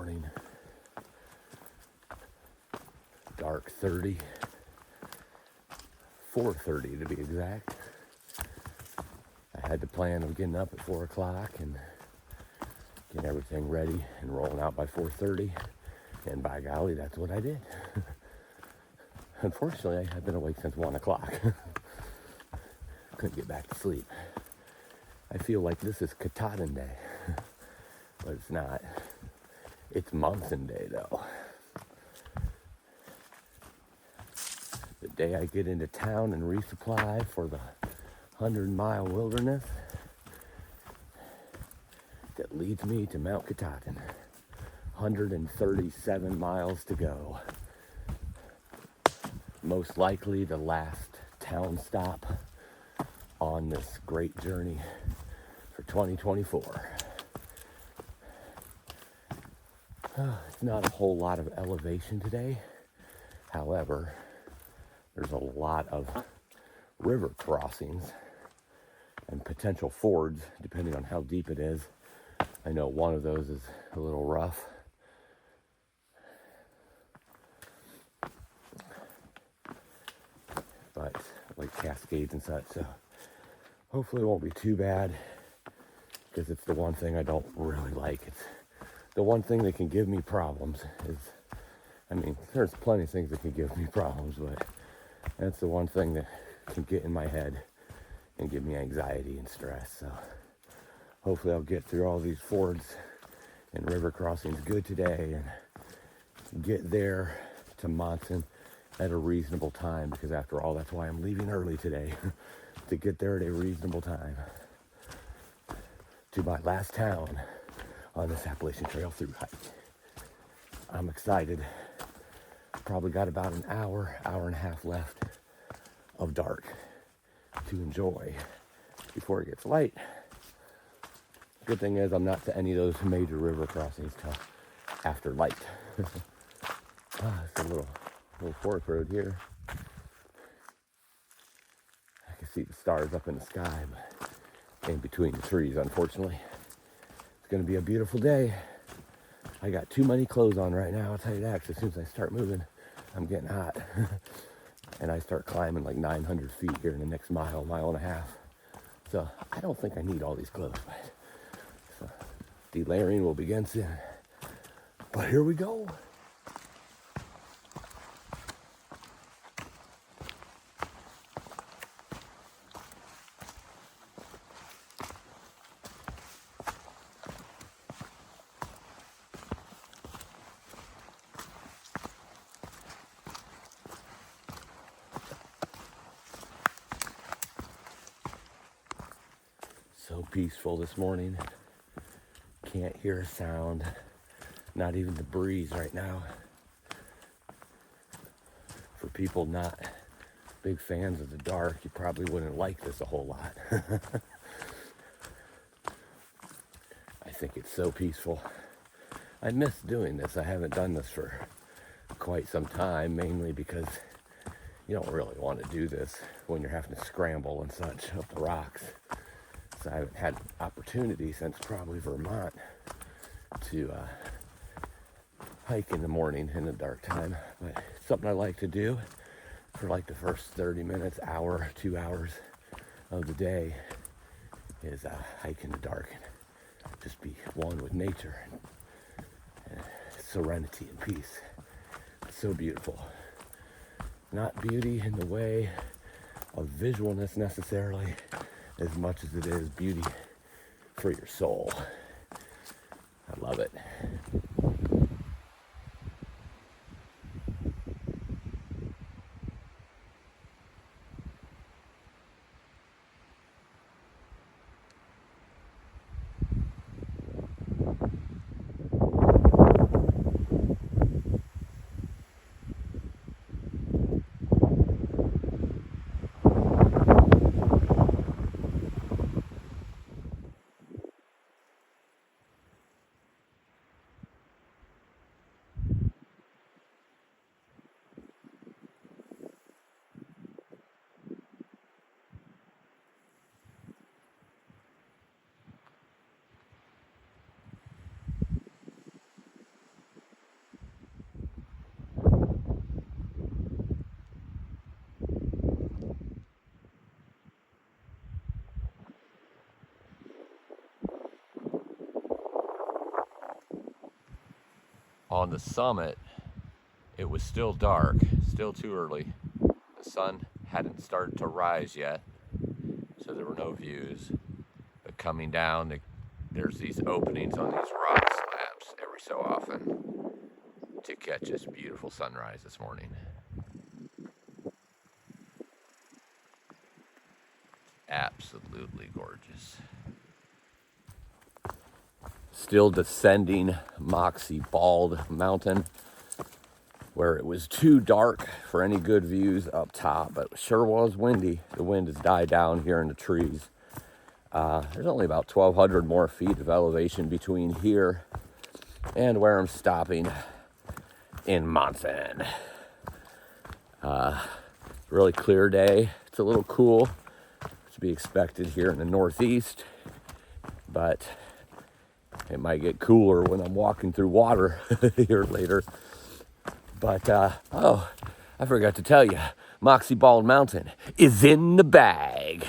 morning. Dark 30, 4:30 to be exact. I had the plan of getting up at 4 o'clock and getting everything ready and rolling out by 4:30. And by golly, that's what I did. Unfortunately, I've been awake since 1 o'clock. Couldn't get back to sleep. I feel like this is Katahdin Day, but it's not. It's Monson Day, though. The day I get into town and resupply for the 100-mile wilderness that leads me to Mount Katahdin. 137 miles to go. Most likely the last town stop on this great journey for 2024. It's not a whole lot of elevation today. However, there's a lot of river crossings and potential fords, depending on how deep it is. I know one of those is a little rough. But like cascades and such, so hopefully it won't be too bad, because it's the one thing I don't really like. It's the one thing that can give me problems is, I mean, there's plenty of things that can give me problems, but that's the one thing that can get in my head and give me anxiety and stress. So hopefully I'll get through all these fords and river crossings good today and get there to Monson at a reasonable time, because after all, that's why I'm leaving early today, to get there at a reasonable time to my last town on this Appalachian Trail Thru-Hike. I'm excited. Probably got about an hour and a half left of dark to enjoy before it gets light. Good thing is I'm not to any of those major river crossings till after light. It's a little fork road here. I can see the stars up in the sky, but in between the trees, unfortunately. It's going to be a beautiful day. I got too many clothes on right now, I'll tell you that, 'cause as soon as I start moving, I'm getting hot. And I start climbing like 900 feet here in the next mile and a half. So I don't think I need all these clothes, but so delayering will begin soon. But here we go. So peaceful this morning. Can't hear a sound. Not even the breeze right now. For people not big fans of the dark, you probably wouldn't like this a whole lot. I think it's so peaceful. I miss doing this. I haven't done this for quite some time, mainly because you don't really want to do this when you're having to scramble and such up the rocks. So I haven't had opportunity since probably Vermont to hike in the morning in the dark time. But it's something I like to do for like the first 30 minutes, hour, 2 hours of the day is hike in the dark and just be one with nature and serenity and peace. It's so beautiful. Not beauty in the way of visualness necessarily, as much as it is beauty for your soul. I love it. On the summit, it was still dark, still too early. The sun hadn't started to rise yet, so there were no views. But coming down, there's these openings on these rock slabs every so often to catch this beautiful sunrise this morning. Absolutely gorgeous. Still descending Moxie Bald Mountain, where it was too dark for any good views up top, but it sure was windy. The wind has died down here in the trees. There's only about 1,200 more feet of elevation between here and where I'm stopping in Monson. Really clear day. It's a little cool to be expected here in the Northeast, but it might get cooler when I'm walking through water here later. But, oh, I forgot to tell you, Moxie Bald Mountain is in the bag.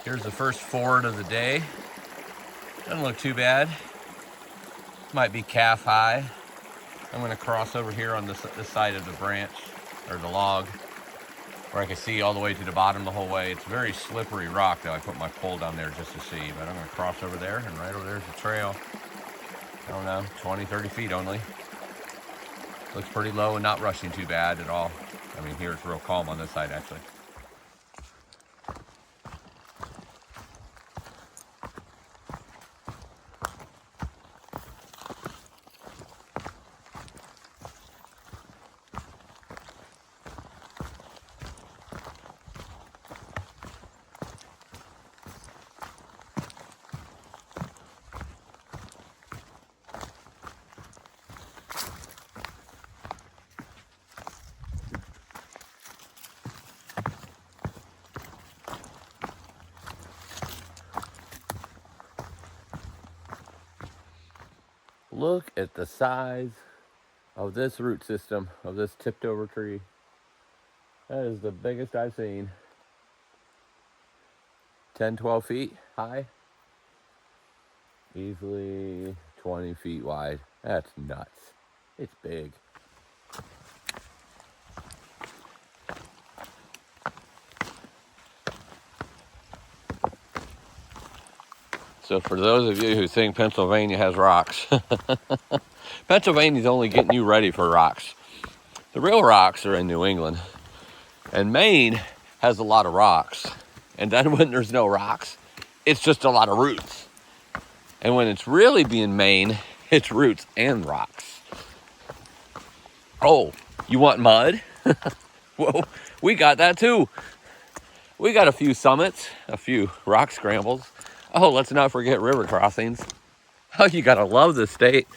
Here's the first ford of the day. Doesn't look too bad. Might be calf high. I'm gonna cross over here on this side of the branch, or the log, where I can see all the way to the bottom the whole way. It's very slippery rock though. I put my pole down there just to see, but I'm gonna cross over there, and right over there's the trail. I don't know, 20, 30 feet only. Looks pretty low and not rushing too bad at all. I mean, here it's real calm on this side actually. Look at the size of this root system of this tipped over tree. That is the biggest I've seen. 10, 12 feet high. Easily 20 feet wide. That's nuts. It's big. So for those of you who think Pennsylvania has rocks, Pennsylvania's only getting you ready for rocks. The real rocks are in New England. And Maine has a lot of rocks. And then when there's no rocks, it's just a lot of roots. And when it's really being Maine, it's roots and rocks. Oh, you want mud? Whoa, we got that too. We got a few summits, a few rock scrambles. Oh, let's not forget river crossings. Oh, you gotta love this state.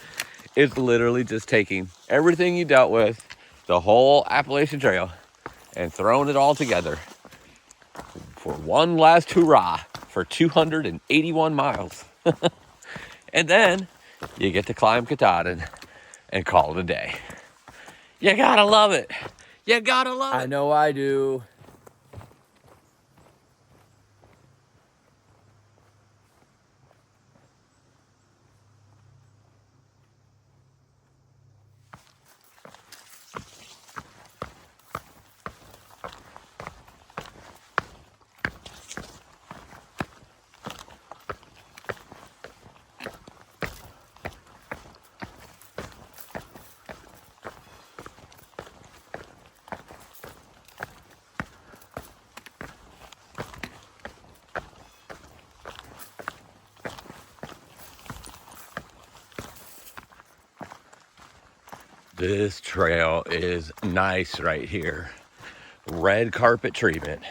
It's literally just taking everything you dealt with, the whole Appalachian Trail, and throwing it all together for one last hurrah for 281 miles. And then you get to climb Katahdin and call it a day. You gotta love it. You gotta love it. I know I do. This trail is nice right here. Red carpet treatment.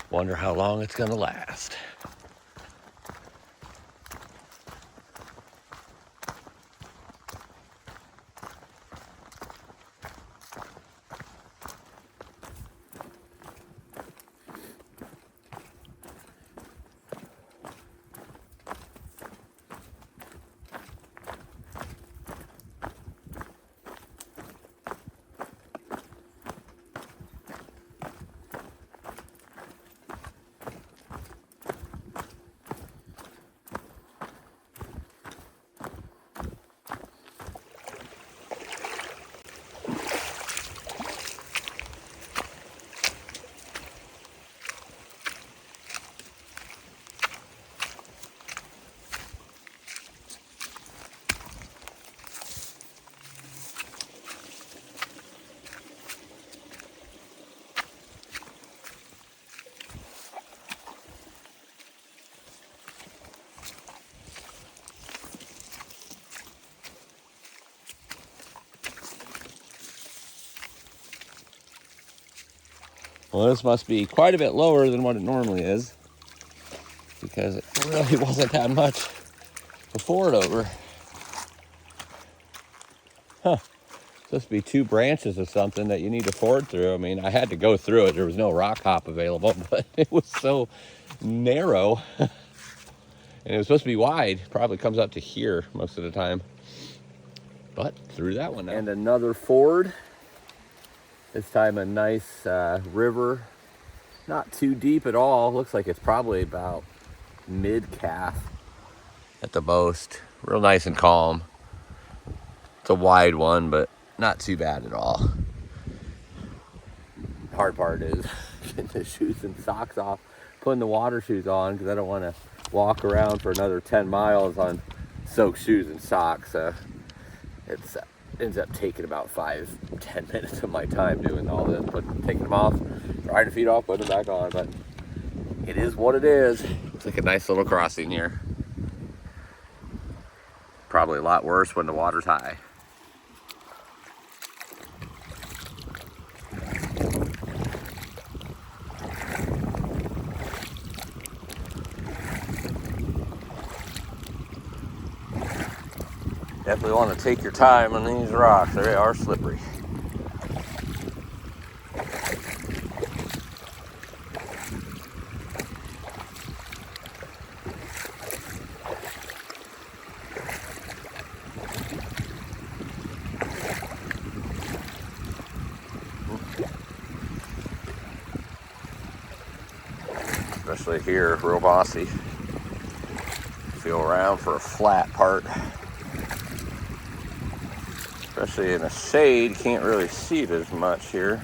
Wonder how long it's gonna last. Well, this must be quite a bit lower than what it normally is, because it really wasn't that much before it over. Huh. Supposed to be 2 branches of something that you need to ford through. I mean, I had to go through it. There was no rock hop available, but it was so narrow. And it was supposed to be wide. Probably comes up to here most of the time. But through that one now. And another ford. This time a nice river. Not too deep at all. Looks like it's probably about mid-calf at the most. Real nice and calm. It's a wide one, but not too bad at all. The hard part is getting the shoes and socks off, putting the water shoes on, because I don't want to walk around for another 10 miles on soaked shoes and socks. It ends up taking about 5-10 minutes of my time doing all this, taking them off, drying the feet off, putting them back on. But it is what it is. It's like a nice little crossing here. Probably a lot worse when the water's high. Definitely want to take your time on these rocks. They are slippery. Especially here, real mossy. Feel around for a flat part. Especially in the shade, can't really see it as much here.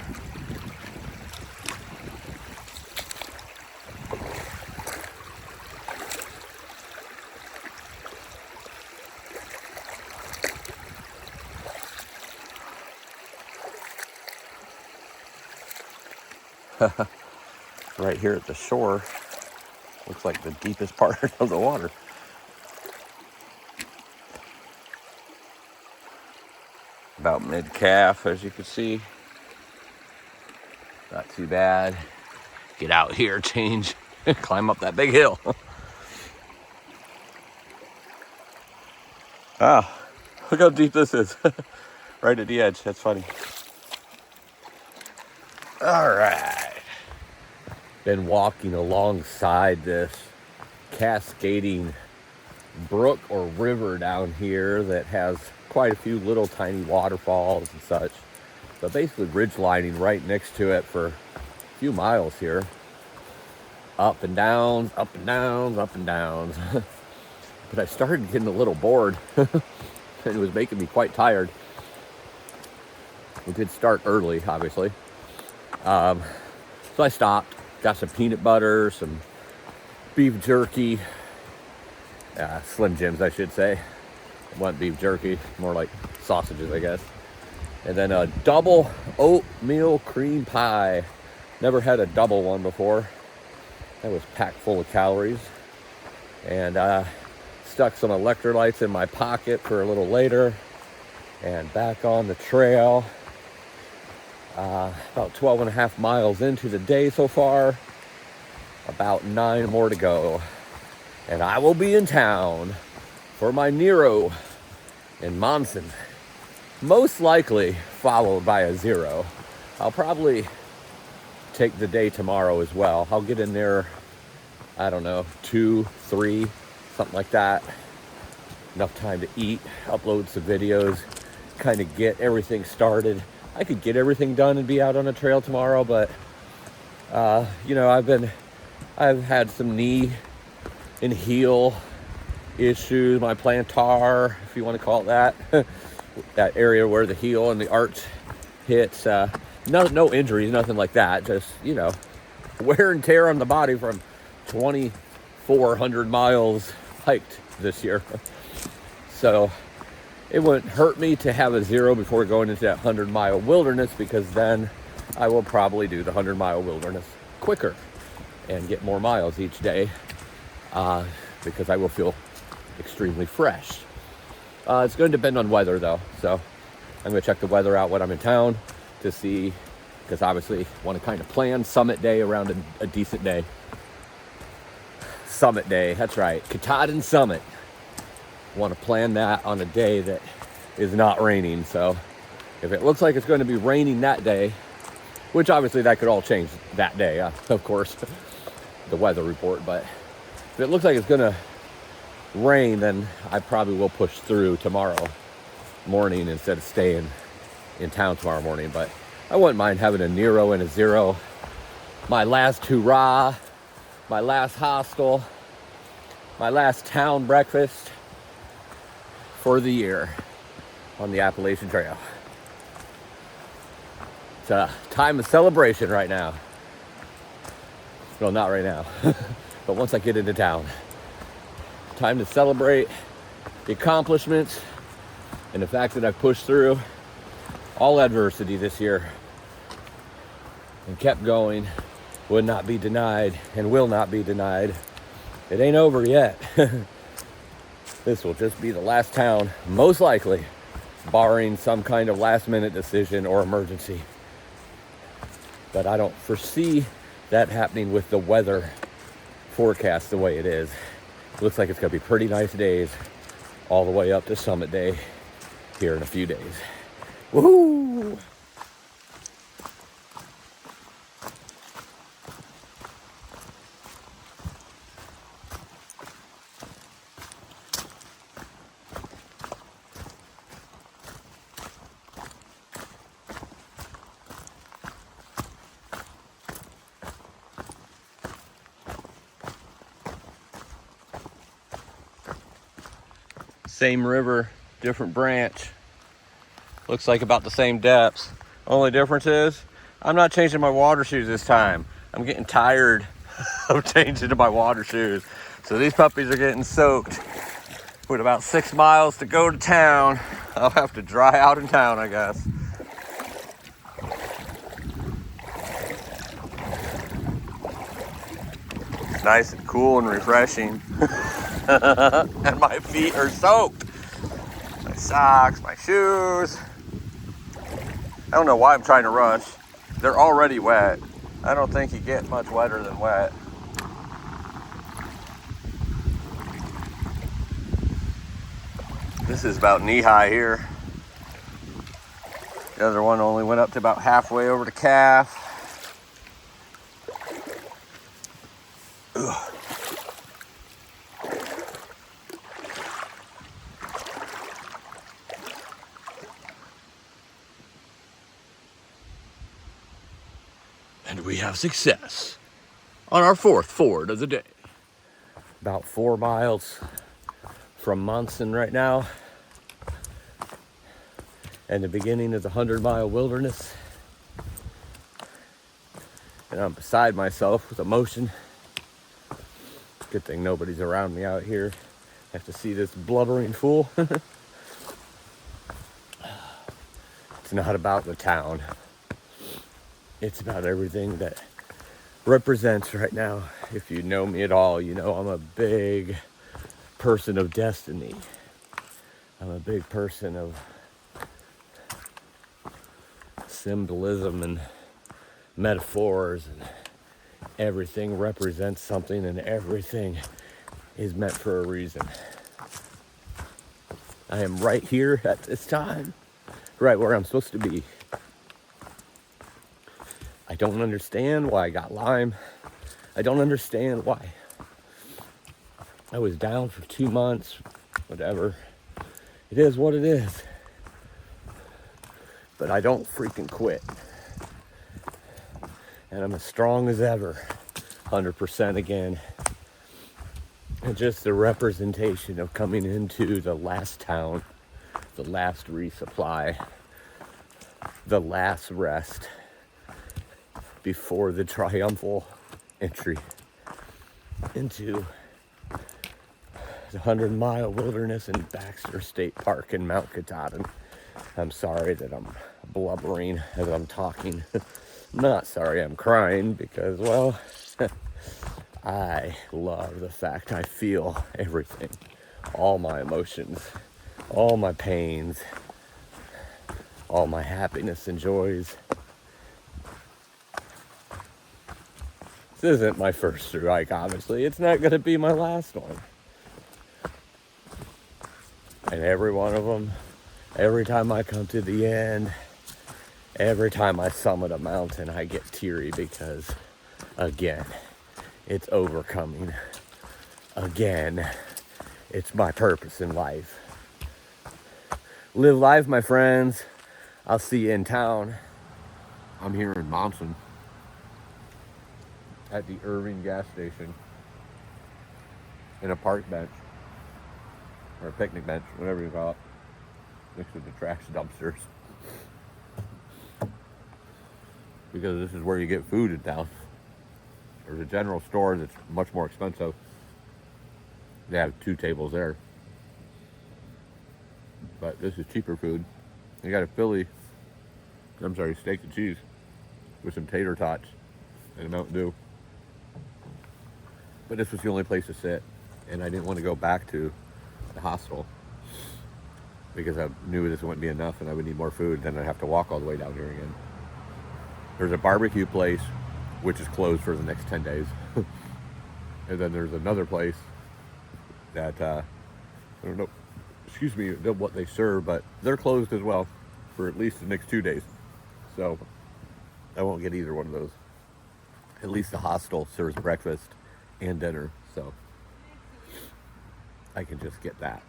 Right here at the shore, looks like the deepest part of the water. About mid-calf, as you can see. Not too bad. Get out here, change, climb up that big hill. Ah, look how deep this is. Right at the edge, that's funny. All right. Been walking alongside this cascading brook or river down here that has quite a few little tiny waterfalls and such. But basically ridge lining right next to it for a few miles here. Up and downs, up and downs, up and downs. But I started getting a little bored and it was making me quite tired. We did start early, obviously. So I stopped, got some peanut butter, some beef jerky, Slim Jims, I should say. It wasn't beef jerky, more like sausages, I guess. And then a double oatmeal cream pie. Never had a double one before. That was packed full of calories. And stuck some electrolytes in my pocket for a little later. and back on the trail. About 12 and a half miles into the day so far. About 9 more to go. And I will be in town for my Nero in Monson. Most likely followed by a 0. I'll probably take the day tomorrow as well. I'll get in there, I don't know, 2, 3, something like that. Enough time to eat, upload some videos, kind of get everything started. I could get everything done and be out on the trail tomorrow, but you know, I've had some knee and heel issues, my plantar, if you want to call it that, that area where the heel and the arch hits. No injuries, nothing like that. Just, you know, wear and tear on the body from 2,400 miles hiked this year. So it wouldn't hurt me to have a 0 before going into that 100-mile wilderness, because then I will probably do the 100-mile wilderness quicker and get more miles each day, because I will feel extremely fresh. It's going to depend on weather though, so I'm going to check the weather out when I'm in town to see, because obviously want to kind of plan summit day around a decent day. Summit day, that's right, Katahdin Summit. Want to plan that on a day that is not raining. So if it looks like it's going to be raining that day, which obviously that could all change that day, of course, the weather report, but if it looks like it's going to rain, then I probably will push through tomorrow morning instead of staying in town tomorrow morning. But I wouldn't mind having a Nero and a 0. My last hurrah, my last hostel, my last town breakfast for the year on the Appalachian Trail. It's a time of celebration right now. Well, not right now, but once I get into town. Time to celebrate the accomplishments and the fact that I've pushed through all adversity this year and kept going, would not be denied and will not be denied. It ain't over yet. This will just be the last town, most likely, barring some kind of last-minute decision or emergency. But I don't foresee that happening with the weather forecast the way it is. It looks like it's going to be pretty nice days all the way up to summit day here in a few days. Woohoo! Same river, different branch. Looks like about the same depths. Only difference is I'm not changing my water shoes this time. I'm getting tired of changing to my water shoes. So these puppies are getting soaked. With about 6 miles to go to town, I'll have to dry out in town, I guess. It's nice and cool and refreshing. And my feet are soaked. My socks, my shoes. I don't know why I'm trying to rush. They're already wet. I don't think you get much wetter than wet. This is about knee high here. The other one only went up to about halfway over the calf. Ugh. And we have success on our 4th ford of the day. About 4 miles from Monson right now, and the beginning of the 100-mile wilderness. And I'm beside myself with emotion. Good thing nobody's around me out here. I have to see this blubbering fool. It's not about the town. It's about everything that represents right now. If you know me at all, you know I'm a big person of destiny. I'm a big person of symbolism and metaphors, and everything represents something, and everything is meant for a reason. I am right here at this time, right where I'm supposed to be. I don't understand why I got Lyme. I don't understand why I was down for 2 months, whatever. It is what it is. But I don't freaking quit. And I'm as strong as ever, 100% again. And just the representation of coming into the last town, the last resupply, the last rest before the triumphal entry into the 100-mile wilderness in Baxter State Park in Mount Katahdin. I'm sorry that I'm blubbering as I'm talking. I'm not sorry I'm crying because, well, I love the fact I feel everything, all my emotions, all my pains, all my happiness and joys. This isn't my first Thru-Hike, obviously. It's not going to be my last one. And every one of them, every time I come to the end, every time I summit a mountain, I get teary because, again, it's overcoming. Again, it's my purpose in life. Live life, my friends. I'll see you in town. I'm here in Monson at the Irving gas station in a park bench, or a picnic bench, whatever you call it, next to the trash dumpsters. Because this is where you get food in town. There's a general store that's much more expensive. They have 2 tables there. But this is cheaper food. They got a steak and cheese with some tater tots and a Mountain Dew. But this was the only place to sit, and I didn't want to go back to the hostel because I knew this wouldn't be enough and I would need more food. Then I'd have to walk all the way down here again. There's a barbecue place which is closed for the next 10 days. And then there's another place that, I don't know, what they serve, but they're closed as well for at least the next 2 days. So I won't get either one of those. At least the hostel serves breakfast and dinner, so I can just get that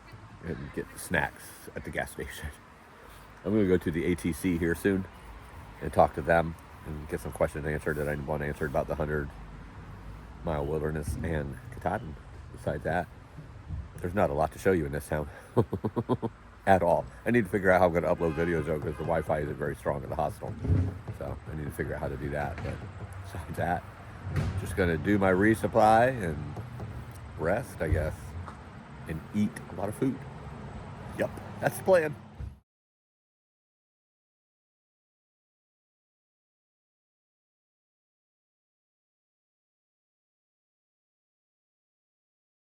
and get the snacks at the gas station. I'm going to go to the ATC here soon and talk to them and get some questions answered that I want answered about the 100-mile wilderness and Katahdin. Besides that, there's not a lot to show you in this town at all. I need to figure out how I'm going to upload videos though, because the Wi-Fi isn't very strong at the hostel. So I need to figure out how to do that. But besides that, just going to do my resupply and rest, I guess, and eat a lot of food. Yep, that's the plan.